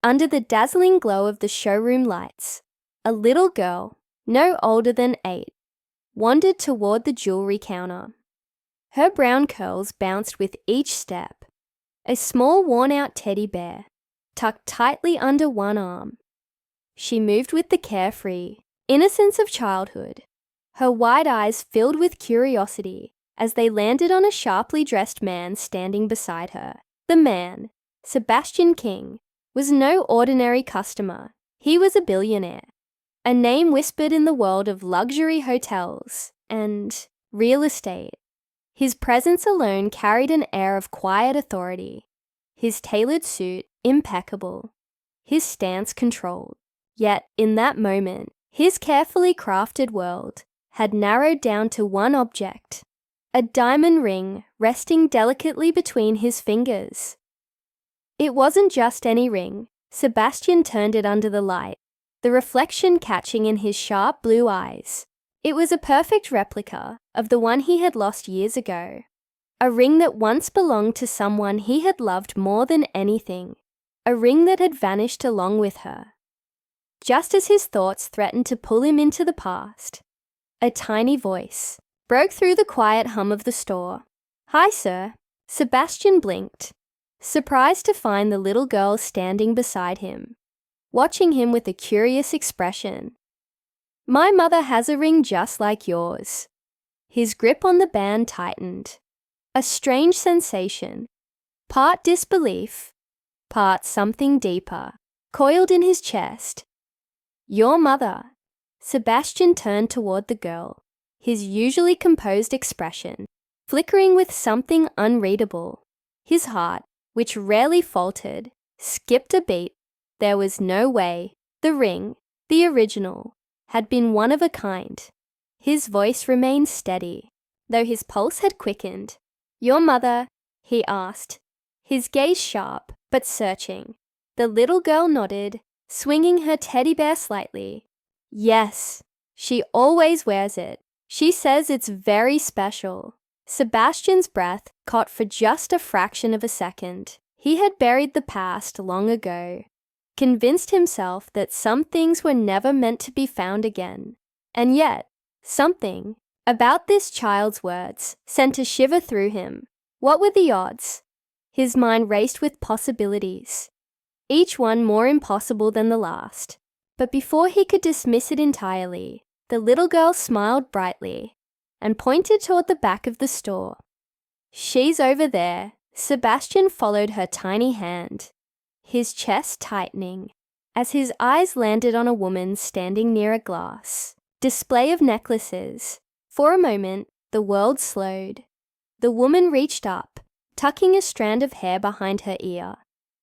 Under the dazzling glow of the showroom lights, a little girl, no older than 8, wandered toward the jewelry counter. Her brown curls bounced with each step. A small worn-out teddy bear, tucked tightly under one arm. She moved with the carefree innocence of childhood, her wide eyes filled with curiosity as they landed on a sharply dressed man standing beside her. The man, Sebastian King, was no ordinary customer. He was a billionaire, a name whispered in the world of luxury hotels and real estate. His presence alone carried an air of quiet authority, his tailored suit impeccable, his stance controlled. Yet, in that moment, his carefully crafted world had narrowed down to one object, a diamond ring resting delicately between his fingers. It wasn't just any ring. Sebastian turned it under the light, the reflection catching in his sharp blue eyes. It was a perfect replica of the one he had lost years ago, a ring that once belonged to someone he had loved more than anything, a ring that had vanished along with her. Just as his thoughts threatened to pull him into the past, a tiny voice broke through the quiet hum of the store. "Hi, sir." Sebastian blinked, surprised to find the little girl standing beside him, watching him with a curious expression. "My mother has a ring just like yours." His grip on the band tightened. A strange sensation, part disbelief, part something deeper, coiled in his chest. "Your mother." Sebastian turned toward the girl, his usually composed expression flickering with something unreadable. His heart, which rarely faltered, skipped a beat. There was no way. The ring, the original, had been one of a kind. His voice remained steady, though his pulse had quickened. "Your mother?" he asked, his gaze sharp but searching. The little girl nodded, swinging her teddy bear slightly. "Yes, she always wears it. She says it's very special." Sebastian's breath caught for just a fraction of a second. He had buried the past long ago, convinced himself that some things were never meant to be found again. And yet, something about this child's words sent a shiver through him. What were the odds? His mind raced with possibilities, each one more impossible than the last. But before he could dismiss it entirely, the little girl smiled brightly and pointed toward the back of the store. "She's over there." Sebastian followed her tiny hand, his chest tightening as his eyes landed on a woman standing near a glass display of necklaces. For a moment, the world slowed. The woman reached up, tucking a strand of hair behind her ear,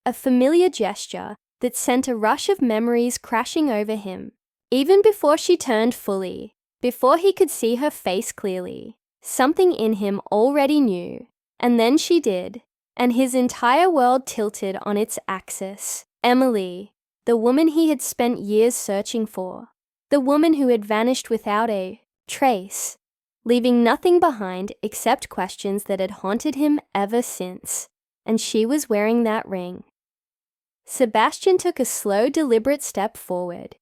a familiar gesture that sent a rush of memories crashing over him. Even before she turned fully, before he could see her face clearly, something in him already knew. And then she did, and his entire world tilted on its axis. Emily, the woman he had spent years searching for, the woman who had vanished without a trace, leaving nothing behind except questions that had haunted him ever since. And she was wearing that ring. Sebastian took a slow, deliberate step forward,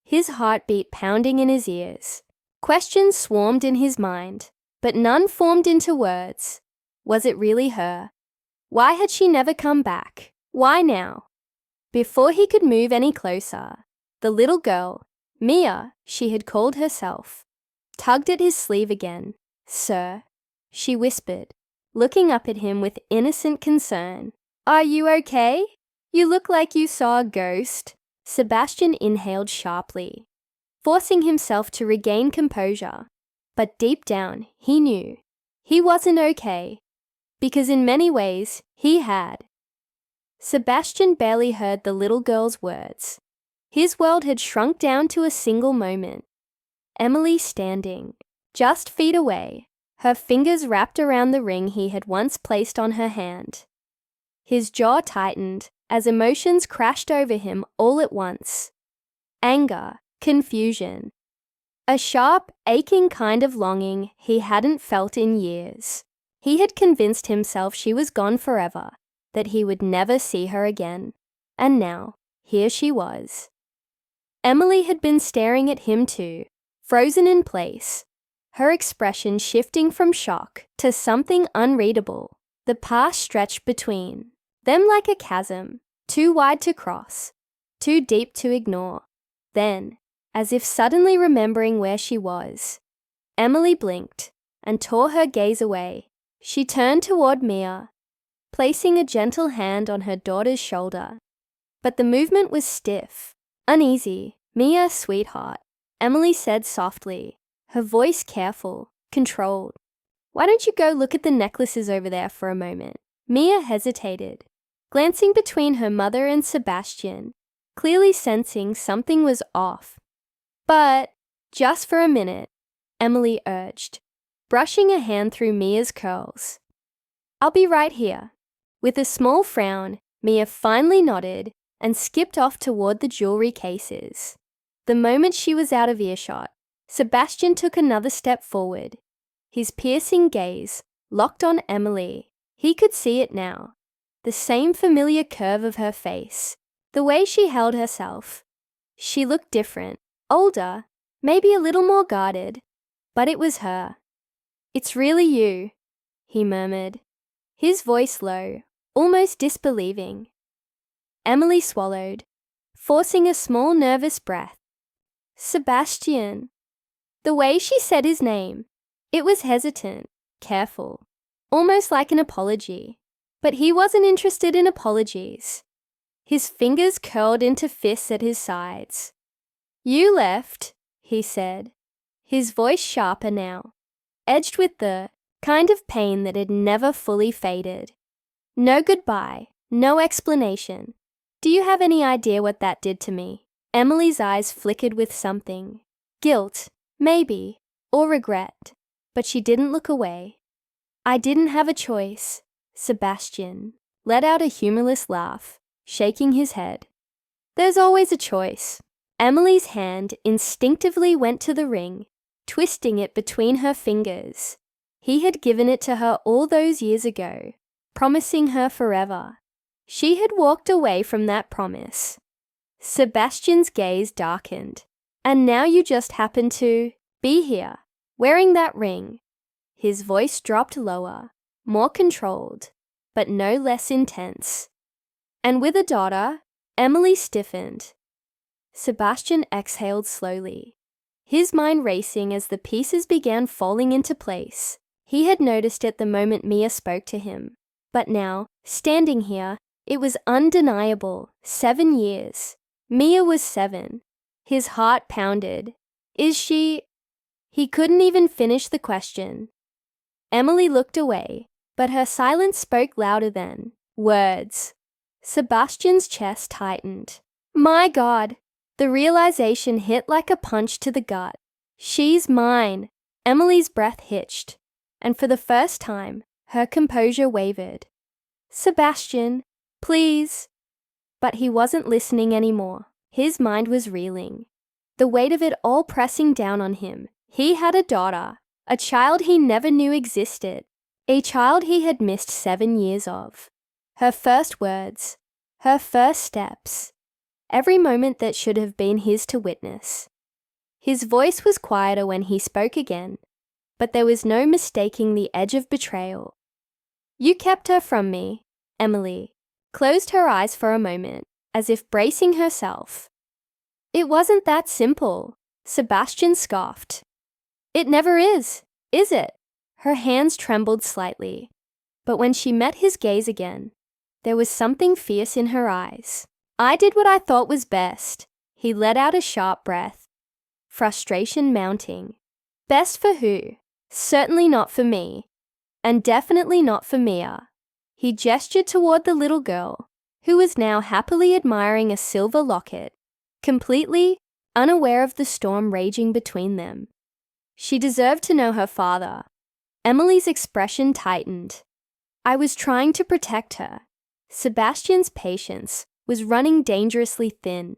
his heartbeat pounding in his ears. Questions swarmed in his mind, but none formed into words. Was it really her? Why had she never come back? Why now? Before he could move any closer, the little girl, Mia, she had called herself, tugged at his sleeve again. "Sir," she whispered, looking up at him with innocent concern. "Are you okay? You look like you saw a ghost." Sebastian inhaled sharply, forcing himself to regain composure. But deep down, he knew he wasn't okay, because in many ways, he had. Sebastian barely heard the little girl's words. His world had shrunk down to a single moment. Emily standing, just feet away, her fingers wrapped around the ring he had once placed on her hand. His jaw tightened as emotions crashed over him all at once. Anger, confusion, a sharp, aching kind of longing he hadn't felt in years. He had convinced himself she was gone forever, that he would never see her again. And now, here she was. Emily had been staring at him too, frozen in place, her expression shifting from shock to something unreadable. The past stretched between them like a chasm, too wide to cross, too deep to ignore. Then, as if suddenly remembering where she was, Emily blinked and tore her gaze away. She turned toward Mia, placing a gentle hand on her daughter's shoulder. But the movement was stiff, uneasy. "Mia, sweetheart," Emily said softly, her voice careful, controlled. "Why don't you go look at the necklaces over there for a moment?" Mia hesitated, glancing between her mother and Sebastian, clearly sensing something was off. "But just for a minute," Emily urged, brushing a hand through Mia's curls. "I'll be right here." With a small frown, Mia finally nodded and skipped off toward the jewelry cases. The moment she was out of earshot, Sebastian took another step forward, his piercing gaze locked on Emily. He could see it now, the same familiar curve of her face, the way she held herself. She looked different, older, maybe a little more guarded, but it was her. "It's really you," he murmured, his voice low, almost disbelieving. Emily swallowed, forcing a small nervous breath. "Sebastian." The way she said his name, it was hesitant, careful, almost like an apology. But he wasn't interested in apologies. His fingers curled into fists at his sides. "You left," he said, his voice sharper now, edged with the kind of pain that had never fully faded. "No goodbye, no explanation. Do you have any idea what that did to me?" Emily's eyes flickered with something. Guilt, maybe, or regret, but she didn't look away. "I didn't have a choice," Sebastian let out a humorless laugh, shaking his head. "There's always a choice." Emily's hand instinctively went to the ring, twisting it between her fingers. He had given it to her all those years ago, promising her forever. She had walked away from that promise. Sebastian's gaze darkened. "And now you just happen to be here, wearing that ring." His voice dropped lower, more controlled, but no less intense. "And with a daughter?" Emily stiffened. Sebastian exhaled slowly, his mind racing as the pieces began falling into place. He had noticed it the moment Mia spoke to him. But now, standing here, it was undeniable. 7 years. Mia was 7. His heart pounded. "Is she—" He couldn't even finish the question. Emily looked away, but her silence spoke louder than words. Sebastian's chest tightened. My God! The realization hit like a punch to the gut. "She's mine." Emily's breath hitched, and for the first time, her composure wavered. "Sebastian, please." But he wasn't listening anymore. His mind was reeling, the weight of it all pressing down on him. He had a daughter, a child he never knew existed, a child he had missed 7 years of. Her first words, her first steps, every moment that should have been his to witness. His voice was quieter when he spoke again, but there was no mistaking the edge of betrayal. "You kept her from me." Emily closed her eyes for a moment, as if bracing herself. "It wasn't that simple," Sebastian scoffed. "It never is it?" Her hands trembled slightly, but when she met his gaze again, there was something fierce in her eyes. "I did what I thought was best." He let out a sharp breath, frustration mounting. "Best for who? Certainly not for me, and definitely not for Mia." He gestured toward the little girl, who was now happily admiring a silver locket, completely unaware of the storm raging between them. She deserved to know her father. Emily's expression tightened. "I was trying to protect her." Sebastian's patience was running dangerously thin.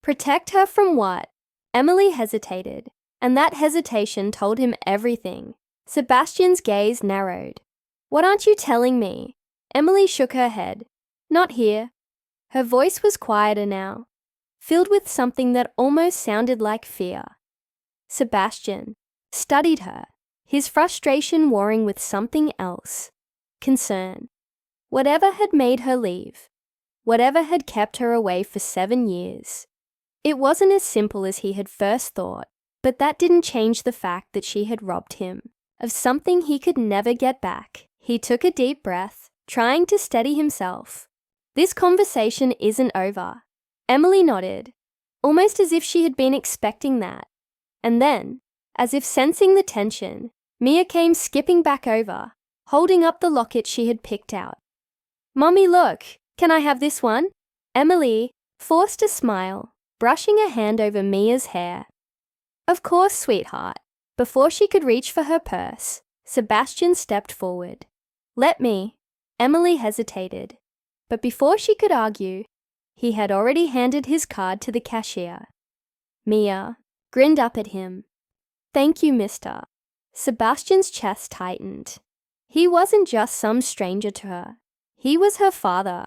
Protect her from what? Emily hesitated, and that hesitation told him everything. Sebastian's gaze narrowed. "What aren't you telling me?" Emily shook her head. "Not here." Her voice was quieter now, filled with something that almost sounded like fear. Sebastian studied her, his frustration warring with something else. Concern. Whatever had made her leave, whatever had kept her away for 7 years. It wasn't as simple as he had first thought, but that didn't change the fact that she had robbed him of something he could never get back. He took a deep breath, trying to steady himself. This conversation isn't over. Emily nodded, almost as if she had been expecting that. And then, as if sensing the tension, Mia came skipping back over, holding up the locket she had picked out. "Mommy, look, can I have this one?" Emily forced a smile, brushing a hand over Mia's hair. "Of course, sweetheart." Before she could reach for her purse, Sebastian stepped forward. "Let me." Emily hesitated, but before she could argue, he had already handed his card to the cashier. Mia grinned up at him. "Thank you, mister." Sebastian's chest tightened. He wasn't just some stranger to her. He was her father.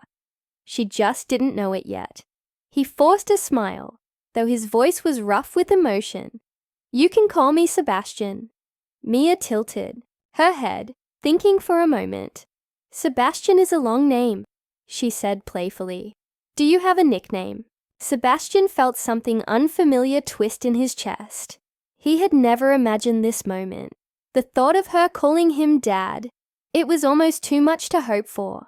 She just didn't know it yet. He forced a smile, though his voice was rough with emotion. "You can call me Sebastian." Mia tilted her head, thinking for a moment. "Sebastian is a long name," she said playfully. "Do you have a nickname?" Sebastian felt something unfamiliar twist in his chest. He had never imagined this moment. The thought of her calling him Dad, it was almost too much to hope for.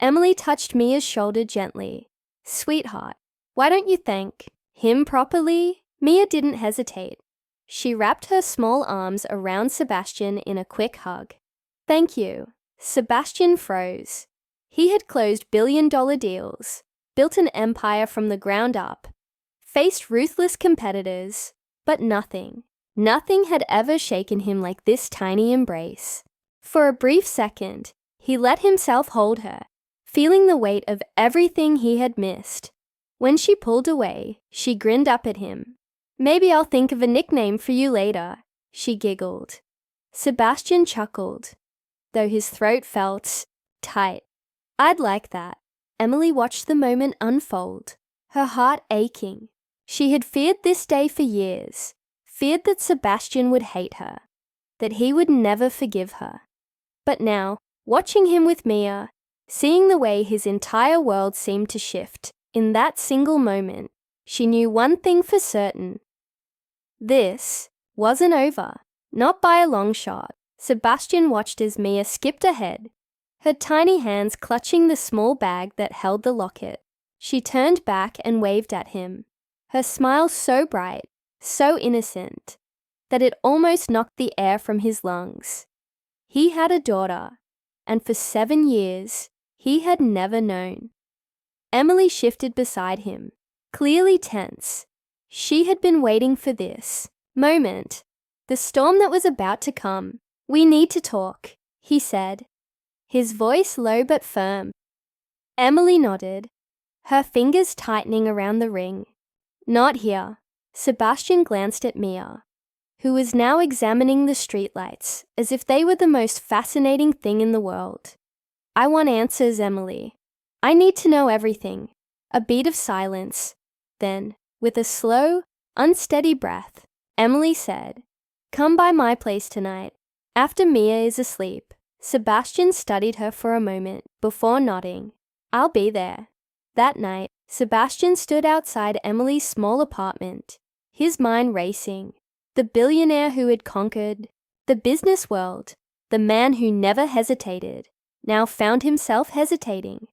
Emily touched Mia's shoulder gently. "Sweetheart, why don't you thank him properly?" Mia didn't hesitate. She wrapped her small arms around Sebastian in a quick hug. "Thank you." Sebastian froze. He had closed billion-dollar deals, built an empire from the ground up, faced ruthless competitors, but nothing had ever shaken him like this tiny embrace. For a brief second, he let himself hold her, feeling the weight of everything he had missed. When she pulled away, she grinned up at him. "Maybe I'll think of a nickname for you later," she giggled. Sebastian chuckled, though his throat felt tight. "I'd like that." Emily watched the moment unfold, her heart aching. She had feared this day for years, feared that Sebastian would hate her, that he would never forgive her. But now, watching him with Mia, seeing the way his entire world seemed to shift in that single moment, she knew one thing for certain. This wasn't over, not by a long shot. Sebastian watched as Mia skipped ahead, her tiny hands clutching the small bag that held the locket. She turned back and waved at him, her smile so bright, so innocent, that it almost knocked the air from his lungs. He had a daughter, and for 7 years, he had never known. Emily shifted beside him, clearly tense. She had been waiting for this moment, the storm that was about to come. "We need to talk," he said, his voice low but firm. Emily nodded, her fingers tightening around the ring. "Not here." Sebastian glanced at Mia, who was now examining the streetlights as if they were the most fascinating thing in the world. "I want answers, Emily. I need to know everything." A beat of silence. Then, with a slow, unsteady breath, Emily said, "Come by my place tonight, after Mia is asleep." Sebastian studied her for a moment before nodding. "I'll be there." That night, Sebastian stood outside Emily's small apartment, his mind racing. The billionaire who had conquered the business world, the man who never hesitated, now found himself hesitating.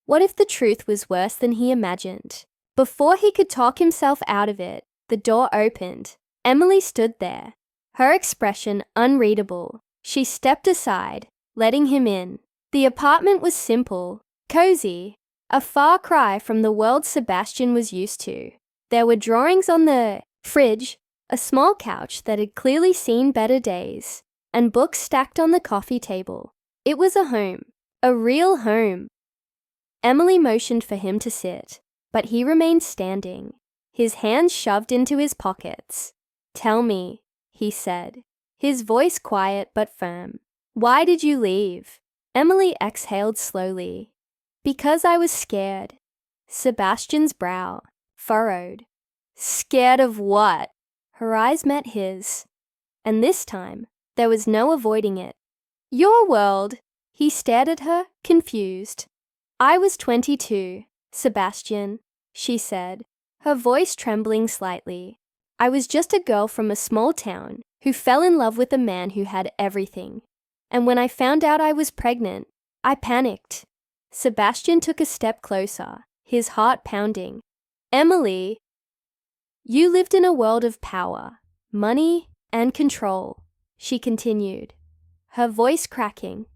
What if the truth was worse than he imagined? Before he could talk himself out of it, the door opened. Emily stood there, her expression unreadable. She stepped aside, letting him in. The apartment was simple, cozy, a far cry from the world Sebastian was used to. There were drawings on the fridge, a small couch that had clearly seen better days, and books stacked on the coffee table. It was a home, a real home. Emily motioned for him to sit, but he remained standing, his hands shoved into his pockets. "Tell me," he said, his voice quiet but firm. "Why did you leave?" Emily exhaled slowly. "Because I was scared." Sebastian's brow furrowed. Scared of what? Her eyes met his, and this time there was no avoiding it. Your world. He stared at her, confused. I was 22, Sebastian, she said, her voice trembling slightly. I was just a girl from a small town who fell in love with a man who had everything. And when I found out I was pregnant, I panicked. Sebastian took a step closer, his heart pounding. Emily, you lived in a world of power, money, and control, she continued, her voice cracking.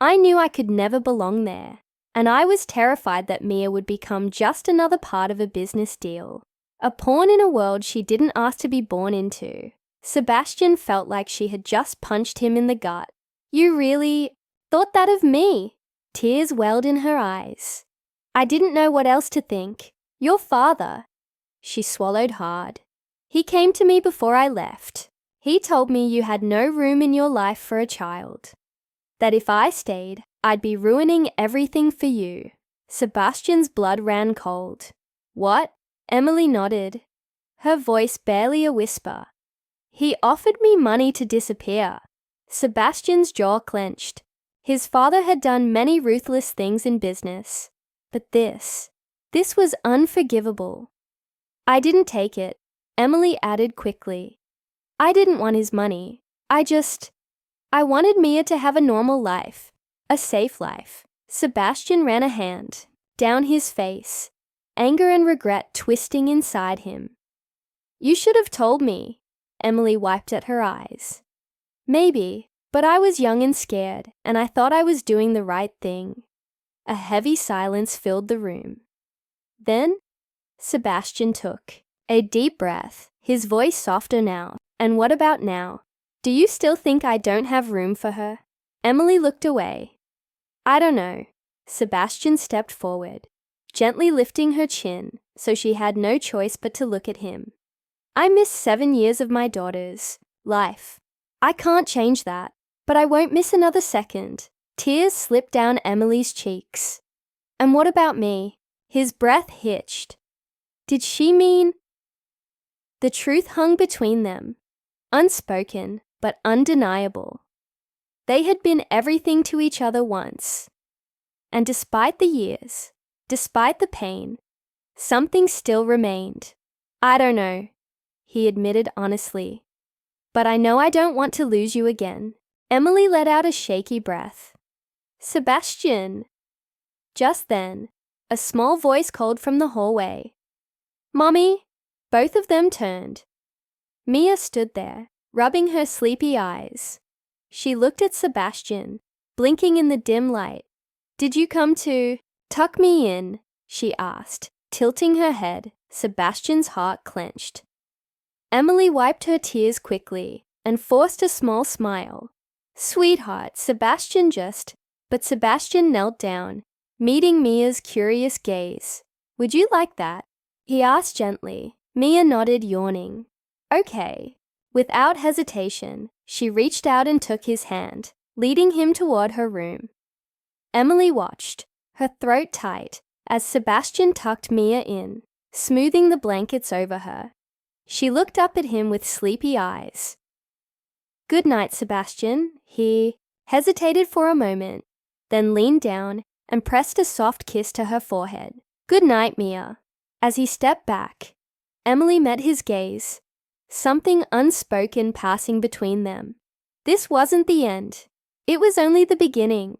I knew I could never belong there, and I was terrified that Mia would become just another part of a business deal, a pawn in a world she didn't ask to be born into. Sebastian felt like she had just punched him in the gut. You really thought that of me? Tears welled in her eyes. I didn't know what else to think. Your father. She swallowed hard. He came to me before I left. He told me you had no room in your life for a child. That if I stayed, I'd be ruining everything for you. Sebastian's blood ran cold. What? Emily nodded, her voice barely a whisper. He offered me money to disappear. Sebastian's jaw clenched. His father had done many ruthless things in business, but this was unforgivable. I didn't take it, Emily added quickly. I didn't want his money. I wanted Mia to have a normal life, a safe life. Sebastian ran a hand down his face, anger and regret twisting inside him. You should have told me. Emily wiped at her eyes. Maybe, but I was young and scared, and I thought I was doing the right thing. A heavy silence filled the room. Then, Sebastian took a deep breath, his voice softer now. And what about now? Do you still think I don't have room for her? Emily looked away. I don't know. Sebastian stepped forward, gently lifting her chin so she had no choice but to look at him. I missed 7 years of my daughter's life. I can't change that, but I won't miss another second. Tears slipped down Emily's cheeks. And what about me? His breath hitched. Did she mean? The truth hung between them, unspoken but undeniable. They had been everything to each other once. And despite the years, despite the pain, something still remained. I don't know, he admitted honestly. But I know I don't want to lose you again. Emily let out a shaky breath. Sebastian! Just then, a small voice called from the hallway. Mommy! Both of them turned. Mia stood there, rubbing her sleepy eyes. She looked at Sebastian, blinking in the dim light. Did you come to tuck me in? She asked, tilting her head. Sebastian's heart clenched. Emily wiped her tears quickly and forced a small smile. Sweetheart, But Sebastian knelt down, meeting Mia's curious gaze. Would you like that? He asked gently. Mia nodded, yawning. Okay. Without hesitation, she reached out and took his hand, leading him toward her room. Emily watched, her throat tight, as Sebastian tucked Mia in, smoothing the blankets over her. She looked up at him with sleepy eyes. Good night, Sebastian. He hesitated for a moment, then leaned down and pressed a soft kiss to her forehead. Good night, Mia. As he stepped back, Emily met his gaze, something unspoken passing between them. This wasn't the end. It was only the beginning.